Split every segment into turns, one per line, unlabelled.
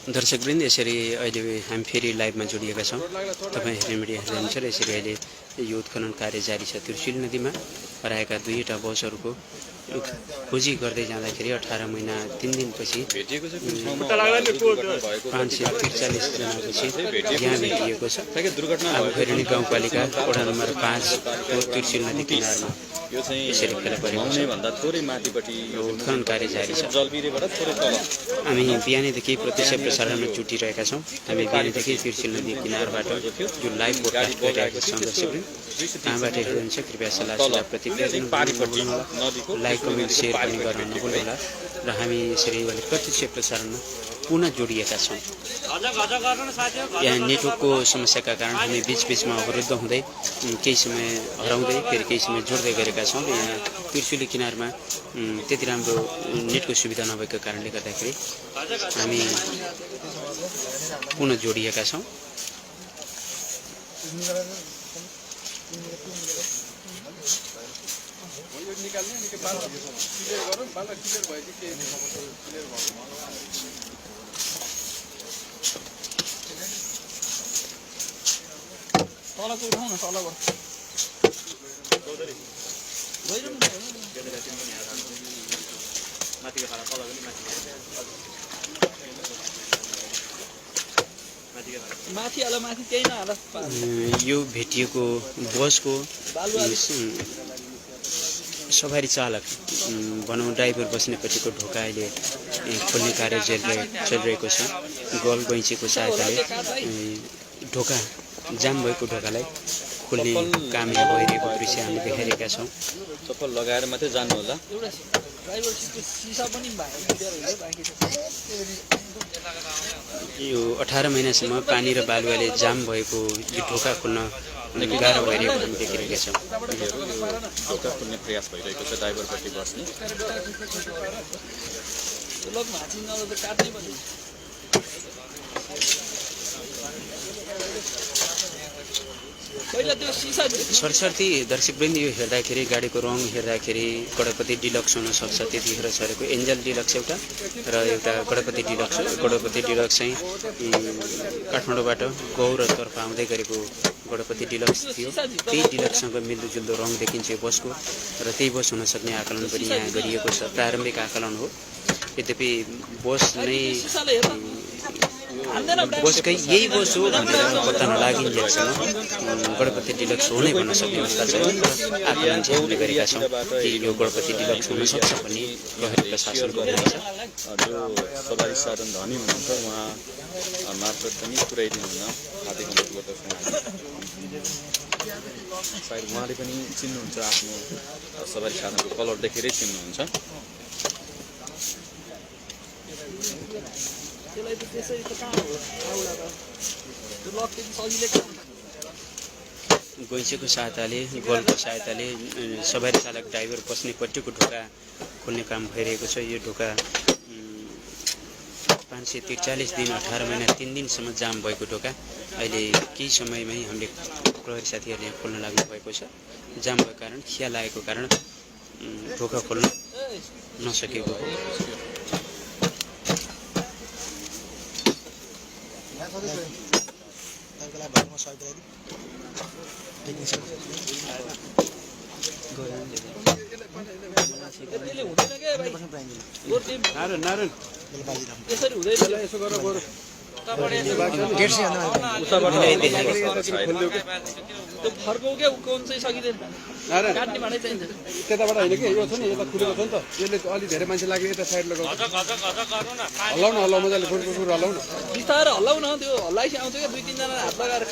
दर्शकवृन्द यसरी अहिले हामी फेरि लाइभमा जोडिएका छौँ। तपाईँ हेर्ने मिडिया हेर्नुहुन्छ र यसरी अहिले यो उत्खनन कार्य जारी छ। त्रिशुली नदीमा हराएका दुईवटा बसहरूको खोजी गर्दै जाँदाखेरि 18 महिना 3 दिनपछि 543 जनापछि यहाँ भेटिएको छ। आमखैरेनी गाउँपालिका वडा नम्बर 5 को त्रिशुली नदी किनारमा
यो चाहिँ
यसरी फेला परेको छ।
भन्दा थोरै माथिपट्टि
उत्खनन कार्य जारी छ।
जलबिरेबाट थोरै तल
हामी बिहानैदेखि प्रत्यक्ष प्रसारणमा जुटिरहेका छौँ। हामी बिहानैदेखि त्रिशुली नदी किनारबाट जो लाइभ पोडकास्ट गरिरहेका छौँ। दर्शकहरू कहाँबाट हेर्नुहुन्छ कृपया सल्लाह प्रतिक्रिया
पारिपट्टि नदीको
लाइक कमेन्ट सेयर पनि गर्न नभुल्नुहोला। र हामी यसरी प्रत्यक्ष प्रसारणमा पुनः जोडिएका छौँ। यहाँ नेटवर्कको समस्याका कारण हामी बीचबीचमा अवरुद्ध हुँदै केही समय हराउँदै फेरि केही समय जोड्दै गरेका छौँ। र यहाँ त्रिशुली किनारमा त्यति राम्रो नेटको सुविधा नभएको कारणले गर्दाखेरि हामी पुनः जोडिएका छौँ।
तलको उठाउन तलको माथि होला माथि त्यही नहाला।
यो भेटिएको बसको सवारी चालक भनौँ ड्राइभर बस्नेपट्टिको ढोका अहिले खोल्ने कार्य चलिरहेको छ। गल गैँचीको सहायताले ढोका जाम भएको ढोकालाई खोल्ने काम यहाँ भइरहेको दृश्य हामी देखाइरहेका छौँ।
चप्पल लगाएर मात्रै जानु होला।
यो 18 महिनासम्म पानी र बालुवाले जाम भएको यो ढोका खोल्न गाह्रो भइरहेको हामी देखिरहेका छौँ।
ढोका खोल्ने प्रयास भइरहेको छ ड्राइभरपट्टि बस्ने। सरसर्ती दर्शकवृन्द यो हेर्दाखेरि गाडीको रङ हेर्दाखेरि गणपति डिलक्स हुनसक्छ। त्यतिखेर सरेको एन्जल डिलक्स एउटा र एउटा गणपति डिलक्स। गणपति डिलक्स चाहिँ काठमाडौँबाट गौरतर्फ आउँदै गरेको गणपति डिलक्स थियो। त्यही डिलक्ससँग मिल्दोजुल्दो रङ देखिन्छ यो बसको र त्यही बस हुनसक्ने आकलन पनि यहाँ गरिएको छ। प्रारम्भिक आकलन हो। यद्यपि बस नै बसकै यही बस हो भनेर पत्ता नलागिन्जेलसम्म गणपति डिलक्स हो नै भन्न सक्ने अवस्था छ। आकलन चाहिँ हामीले गरेका छौँ कि यो गणपति डिलक्स हुनसक्छ भन्ने प्रहरी प्रशासनको भनाइ छ। जो सवारी साधन धनी हुनुहुन्छ उहाँ मार्फत पनि पुर्याइदिनुहुन्न हातेको अनुरोध गर्दछौँ। सायद उहाँले पनि चिन्नुहुन्छ आफ्नो सवारी साधनको कलर देखेरै चिन्नुहुन्छ।
गैँचीको सहायताले गलको सहायताले सवारी चालक ड्राइभर बस्नेपट्टिको ढोका खोल्ने काम भइरहेको छ। यो ढोका 543 दिन 18 महिना 3 दिनसम्म जाम भएको ढोका अहिले केही समयमै हामीले प्रहरी साथीहरूले खोल्न लाग्नु भएको छ। जाम भएको कारण खिया लागेको कारण ढोका खोल्न नसकेको हो।
त्यताबाट होइन कि यो छ नि यता खुलेको छ नि त यसले अलि धेरै मान्छे लाग्यो यता साइड लगाउनु हल्लाउ न हल्लाउ मजाले फुर हल्लाउ न
बिस्तारै हल्लाउ न त्यो हल्लाइसी आउँछ क्या 2-3 जना हात लगाएर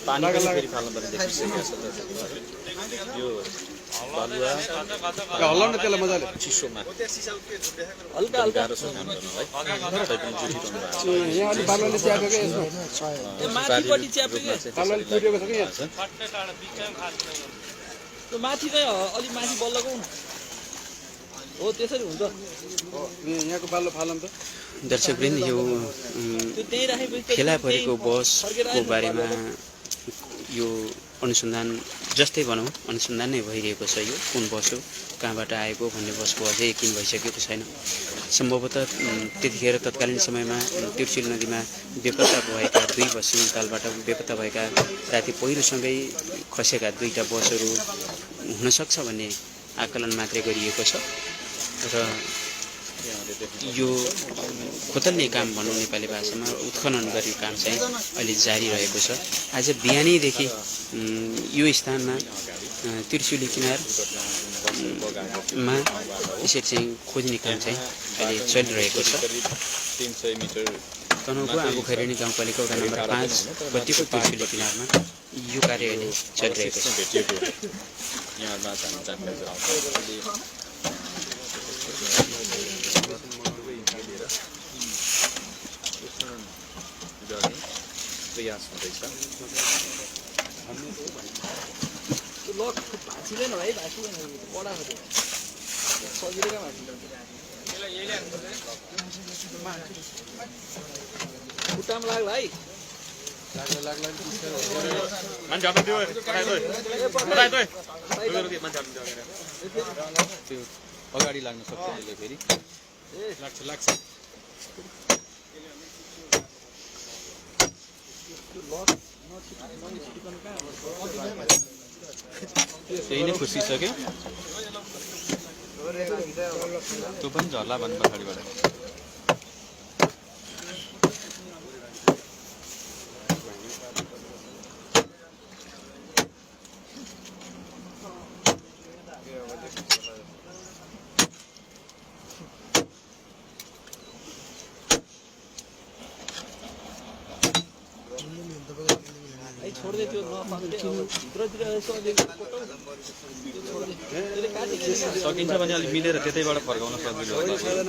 पानी फेरि फाल्न पनि देखिसकेको छ। यो बालुवा
हल्लाउ न त्यसलाई मजाले
चिसोमा
हल्का हल्का
गाह्रो छ काम गर्नलाई। तपाईँ पनि जुटिरहनु भएको छ।
यहाँ अलि बालुवाले च्याप्यो क्या यसमा
त्यो माथिपट्टि च्याप्यो क्या
बालुवाले फुटेको छ कि यहाँ
त्यो माथि चाहिँ अलि माथि बल्लको हो त्यसरी हुन्छ।
यहाँको बालुवा फालम त
दर्शकवृन्द यो फेला परेको बसको बारेमा यो अनुसन्धान जस्तै भनौँ अनुसन्धान नै भइरहेको छ। यो कुन बस हो, कहाँबाट आएको भन्ने बसको अझै यकिन भइसकेको छैन। सम्भवतः त्यतिखेर तत्कालीन समयमा तिर्चुली नदीमा बेपत्ता भएका 2 बस सिमलतालबाट बेपत्ता भएका राति पहिरोसँगै खसेका 2टा बसहरू हुनसक्छ भन्ने आकलन मात्रै गरिएको छ र यो खोतल्ने काम भनौँ नेपाली भाषामा उत्खनन गर्ने काम चाहिँ अहिले जारी रहेको छ। आज बिहानैदेखि यो स्थानमा त्रिशुली किनारमा यसरी चाहिँ खोज्ने काम चाहिँ अहिले चलिरहेको छ।
300 मिटर
तनहुँको आगोखैरेनी गाउँपालिका वडा नम्बर 5 गतिको त्रिशुली किनारमा यो कार्य अहिले चलिरहेको छ।
यहाँमा जानकारी गराउँछ। प्रयास हुँदैछ।
भाँचिँदैन भाइ, भाँचिँदैन बडा हो त्यो सजिलै कहाँ भाँचिन्छ। खुट्टामा लाग्ला है,
मान्छे हटाइदियो, त्यो अगाडि लाग्न सक्छ त्यसले फेरि लाग्छ। त्यही नै खुसिसक्यो। त्यो पनि झर्ला भन्नु पछाडिबाट।
छोड्दै त्यो नपाउँदै भित्रतिर यसो अलिक
सकिन्छ भने अलिक मिलेर त्यतैबाट फर्काउन सजिलो हो।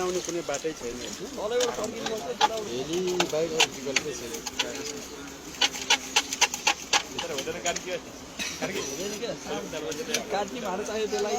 आउने कुनै बाटै छैन।
तलैबाट फर्किनुपर्छ।
फेरि बाइक विकल्पै छैन।
कार्की भाडा चाहियो त्यसलाई।